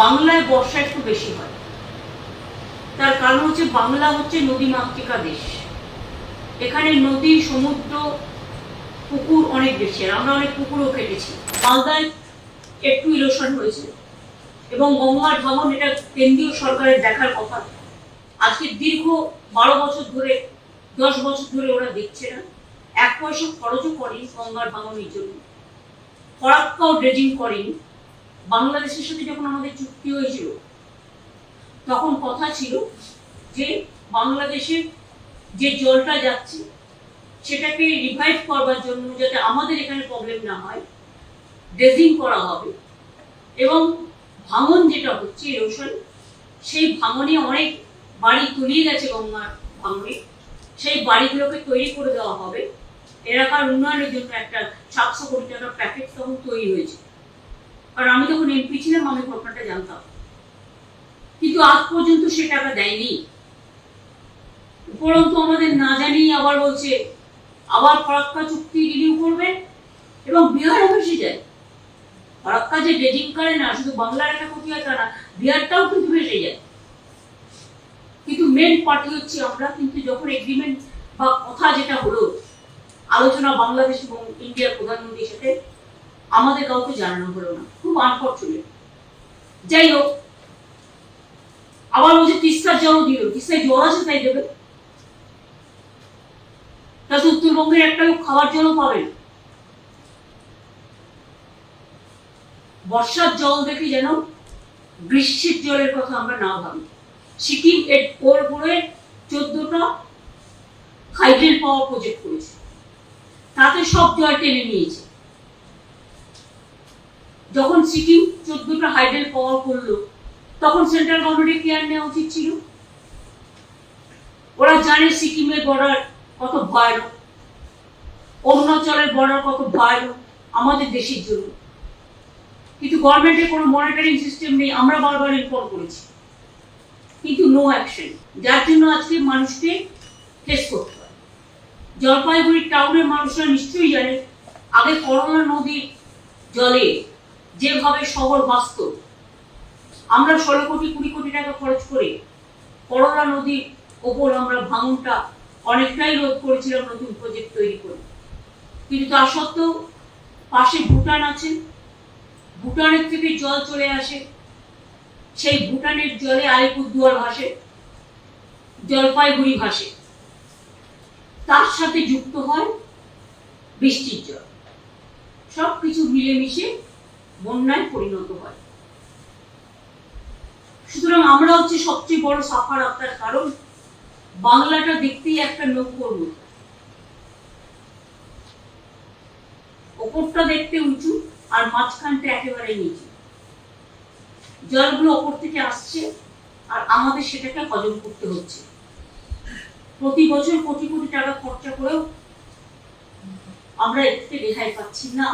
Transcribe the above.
বাংলায় বর্ষা একটু বেশি হয়। তার কারণ হচ্ছে বাংলা হচ্ছে নদীমাতৃকা দেশ। এখানে নদী, সমুদ্র, পুকুর অনেক বেশি, আর আমরা অনেক পুকুরও কেটেছি। মালদায় একটু ইরোশন হয়েছে এবং গঙ্গার ভাঙন, এটা কেন্দ্রীয় সরকারের দেখার কথা। আজকে দীর্ঘ 12 বছর ধরে, 10 বছর ধরে ওরা দেখছে না, 1 পয়সা খরচও করেনি গঙ্গার ভাঙনের জন্য, ফরাক্কাও ড্রেজিং করেনি। বাংলাদেশের সাথে যখন আমাদের চুক্তি হয়েছিল তখন কথা ছিল যে বাংলাদেশের যে জলটা যাচ্ছে সেটাকে রিভাইভ করবার জন্য, যাতে আমাদের এখানে প্রবলেম না হয়, ড্রেজিং করা হবে। এবং ভাঙন যেটা হচ্ছে, ইরোশন, সেই ভাঙনে অনেক বাড়ি তলিয়ে গেছে গঙ্গার ভাঙনে, সেই বাড়িগুলোকে তৈরি করে দেওয়া হবে। এলাকার উন্নয়নের জন্য একটা 700 কোটি টাকার প্যাকেজ তখন তৈরি হয়েছে। কারণ আমি যখন এমপি ছিলাম আমি ঘটনাটা জানতাম, কিন্তু আজ পর্যন্ত সে টাকা দেয়নি। উপরন্তু আমাদের না জানিয়ে আবার বলছে আবার ফরাক্কা চুক্তি রিনিউ করবে এবং বিহারও ভেসে যায়। ফরাক্কা যে ড্রেজিং করে না, শুধু বাংলার একটা ক্ষতি হয় তা না, বিহারটাও কিন্তু ভেসে যায়। কিন্তু মেন পার্টি হচ্ছে আমরা। কিন্তু যখন এগ্রিমেন্ট বা কথা যেটা হলো, আলোচনা বাংলাদেশ এবং ইন্ডিয়ার প্রধানমন্ত্রীর সাথে, আমাদের কাউকে জানানো হলো না। খুব আনফরচুনেট। যাই হোক, আবার বলছে তিস্তার জলও দিল। তিস্তায় জল আছে তাই দেবে, তাতে উত্তরবঙ্গের একটা লোক খাওয়ার জল পাবে না। বর্ষার জল দেখে যেন গ্রীষ্মের জলের কথা আমরা না ভাবি। সিকিম ওর উপরে 14টা হাইড্রেল পাওয়ার প্রজেক্ট করেছে, তাতে সব জল টেনে নিয়েছে। যখন সিকিম 14টা হাইড্রেল পাওয়ার করলো তখন সেন্ট্রাল গভর্নমেন্টের কেয়ার নেওয়া উচিত ছিল। ওরা জানে সিকিমের বর্ডার কত ভয়ানক, অরুণাচলের বর্ডার কত ভয়ানক আমাদের দেশের জন্য, কিন্তু গভর্নমেন্টের কোনো মনিটরিং সিস্টেম নেই। আমরা বারবার ইনফর্ম করেছি, কিন্তু নো অ্যাকশন, যার জন্য আজকে মানুষকে ফেস করতে হয়। জলপাইগুড়ি টাউনের মানুষরা নিশ্চয়ই জানে আগে করলা নদীর জলে যেভাবে শহর বাঁচত, আমরা 16 কোটি 20 কোটি টাকা খরচ করে করলা নদীর ওপর আমরা ভাঙনটা অনেকটাই রোধ করেছিলাম নতুন প্রজেক্ট তৈরি করে। কিন্তু তা সত্ত্বেও পাশে ভুটান আছে, ভুটানের থেকে জল চলে আসে, সেই ভুটানের জলে আলিপুরদুয়ার ভাসে, জলপাইগুড়ি ভাসে, তার সাথে যুক্ত হয় বৃষ্টির জল, সবকিছু মিলেমিশে বন্যায় পরিণত হয়। সুতরাং আমরা হচ্ছে সবচেয়ে বড় সাফার আপনার, কারণ বাংলাটা দেখতেই একটা নৌকোর মতো, ওপরটা দেখতে উঁচু আর মাঝখানটা একেবারে নিচু। জলগুলো ওপর থেকে আসছে আর আমাদের সেটাকে হজম করতে হচ্ছে। প্রতি বছর কোটি কোটি টাকা খরচা করেও আমরা এর থেকে রেহাই পাচ্ছি না।